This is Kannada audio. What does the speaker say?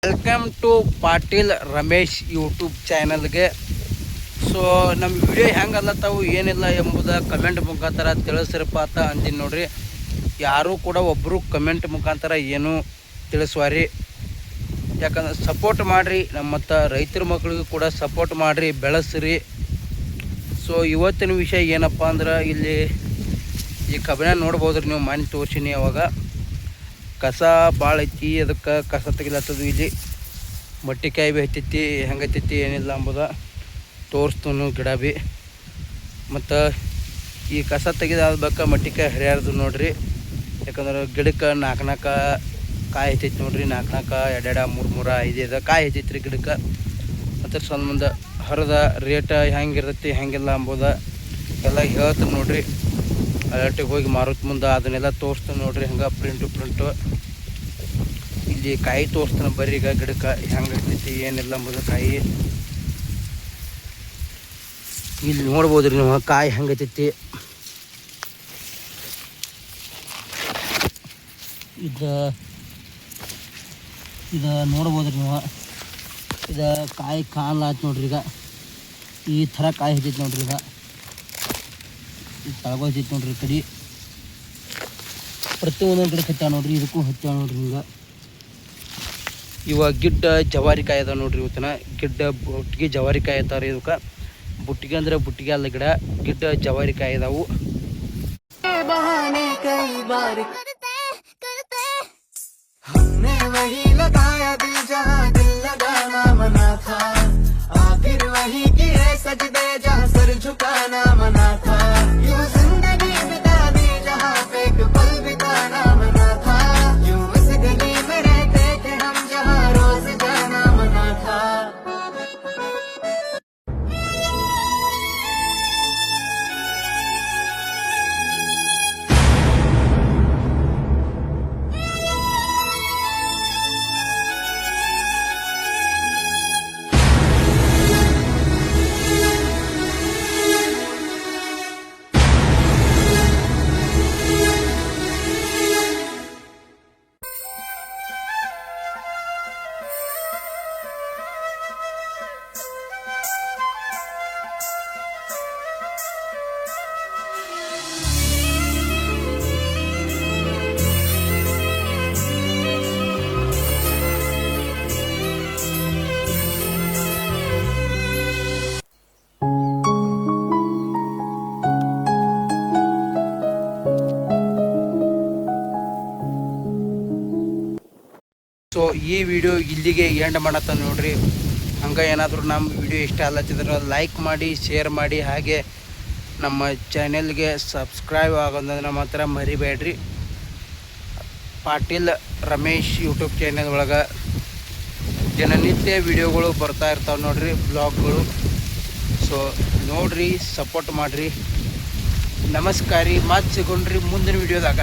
Welcome to Patil Ramesh YouTube ಚಾನಲ್ಗೆ. ಸೊ ನಮ್ಮ ವಿಡಿಯೋ ಹೆಂಗಲ್ಲತ್ತಾವು ಏನಿಲ್ಲ ಎಂಬುದು ಕಮೆಂಟ್ ಮುಖಾಂತರ ತಿಳಿಸ್ರಪ್ಪ ಅಂತ ಅಂದಿನಿ ನೋಡ್ರಿ. ಯಾರೂ ಕೂಡ ಒಬ್ಬರು ಕಮೆಂಟ್ ಮುಖಾಂತರ ಏನೂ ತಿಳಿಸುವಾರಿ. ಯಾಕಂದ್ರೆ ಸಪೋರ್ಟ್ ಮಾಡಿರಿ, ನಮ್ಮ ಮತ್ತು ರೈತರ ಮಕ್ಕಳಿಗೂ ಕೂಡ ಸಪೋರ್ಟ್ ಮಾಡಿರಿ, ಬೆಳೆಸ್ರಿ. ಸೊ ಇವತ್ತಿನ ವಿಷಯ ಏನಪ್ಪ ಅಂದ್ರೆ, ಇಲ್ಲಿ ಈ ಕಬ್ಬಿನ ನೋಡ್ಬೋದ್ರಿ ನೀವು, ಮನೆ ತೋರ್ಸಿನಿ ಅವಾಗ ಕಸ ಭಾಳ ಐತಿ, ಅದಕ್ಕೆ ಕಸ ತೆಗಿಲತ್ತದು. ಇಲ್ಲಿ ಮಟ್ಟಿಕಾಯಿ ಭೀ ಹತ್ತೈತಿ, ಹೆಂಗೆ ಹತ್ತೈತಿ ಏನಿಲ್ಲ ಅಂಬುದ ತೋರಿಸ್ತನು ಗಿಡ ಭೀ. ಮತ್ತು ಈ ಕಸ ತೆಗೆದಾದ ಬಳಿಕ ಮಟ್ಟಿಕಾಯಿ ಹರಿಯಾರ್ದು ನೋಡ್ರಿ. ಯಾಕಂದ್ರೆ ಗಿಡಕ್ಕೆ ನಾಲ್ಕು ಕಾಯಿ ಹತ್ತೈತಿ ನೋಡ್ರಿ, ನಾಲ್ಕು ಎರಡೆರಡು 3 5 ಕಾಯಿ ಹತ್ತೈತಿ ರೀ ಗಿಡಕ್ಕೆ. ಮತ್ತು ಸ್ವಲ್ಪ ಮುಂದೆ ಹರಿದ ರೇಟ್ ಹೆಂಗಿರ್ತೈತಿ ಹೆಂಗಿಲ್ಲ ಅಂಬೋದ ಎಲ್ಲ ಹೇಳ್ತೀನಿ ನೋಡ್ರಿ. ಅಲರ್ಟಿಗೆ ಹೋಗಿ ಮಾರುತ್ತ ಮುಂದೆ ಅದನ್ನೆಲ್ಲ ತೋರಿಸ್ತಾನೆ ನೋಡ್ರಿ. ಹಂಗೆ ಪ್ರಿಂಟು ಇಲ್ಲಿ ಕಾಯಿ ತೋರಿಸ್ತಾನೆ ಬರ್ರಿ. ಈಗ ಗಿಡಕ್ಕೆ ಹೆಂಗೆ ಇರ್ತೈತಿ ಏನಿಲ್ಲ ಅಂಬುದು ಕಾಯಿ ಇಲ್ಲಿ ನೋಡ್ಬೋದ್ರಿ ನೀವು, ಕಾಯಿ ಹೆಂಗೆ ಐತೈತಿ. ಇದು ನೋಡ್ಬೋದ್ರಿ ನೀವು, ಇದು ಕಾಯಿ ಕಾಣ್ಲಾತ್ ನೋಡ್ರಿ. ಈಗ ಈ ಥರ ಕಾಯಿ ಹತ್ತೈತಿ ನೋಡ್ರಿ. ಈಗ ತಳಗೋತೈತಿ ನೋಡ್ರಿ. ಕಡೆ ಪ್ರತಿಯೊಂದೊಂದು ಕಡೆ ಹತ್ತಾವ ನೋಡ್ರಿ, ಇದಕ್ಕೂ ಹತ್ತಾವ ನೋಡ್ರಿ. ಈಗ ಇವಾಗ ಗಿಡ್ಡ ಜವಾರಿಕಾಯಿ ಅದಾವ ನೋಡ್ರಿ. ಇವತ್ತಿನ ಗಿಡ್ಡ ಬುಟ್ಟಿಗೆ ಜವಾರಿಕಾಯಿ ಅದಾವ ರೀ. ಇದಕ್ಕೆ ಬುಟ್ಟಿಗೆ ಅಂದ್ರೆ ಬುಟ್ಟಿಗೆ ಅಲ್ಲ, ಗಿಡ್ಡ ಜವಾರಿಕಾಯಿ ಅದಾವು. ಸೊ ಈ ವಿಡಿಯೋ ಇಲ್ಲಿಗೆ ಎಂಡ್ ಮಾಡತ್ತ ನೋಡ್ರಿ. ಹಂಗೆ ಏನಾದರೂ ನಮ್ಮ ವಿಡಿಯೋ ಇಷ್ಟ ಅಲ್ಲತ್ತಿದ್ರೆ ಲೈಕ್ ಮಾಡಿ, ಶೇರ್ ಮಾಡಿ, ಹಾಗೆ ನಮ್ಮ ಚಾನೆಲ್ಗೆ ಸಬ್ಸ್ಕ್ರೈಬ್ ಆಗೋದನ್ನ ಮಾತ್ರ ಮರಿಬೇಡ್ರಿ. ಪಾಟೀಲ್ ರಮೇಶ್ ಯೂಟ್ಯೂಬ್ ಚಾನೆಲ್ ಒಳಗೆ ದಿನನಿತ್ಯ ವಿಡಿಯೋಗಳು ಬರ್ತಾ ಇರ್ತಾವೆ ನೋಡ್ರಿ, ಬ್ಲಾಗ್ಗಳು. ಸೊ ನೋಡ್ರಿ, ಸಪೋರ್ಟ್ ಮಾಡಿರಿ. ನಮಸ್ಕಾರ, ಮತ್ತೆ ಸಿಗೋಣ್ರಿ ಮುಂದಿನ ವಿಡಿಯೋದಾಗ.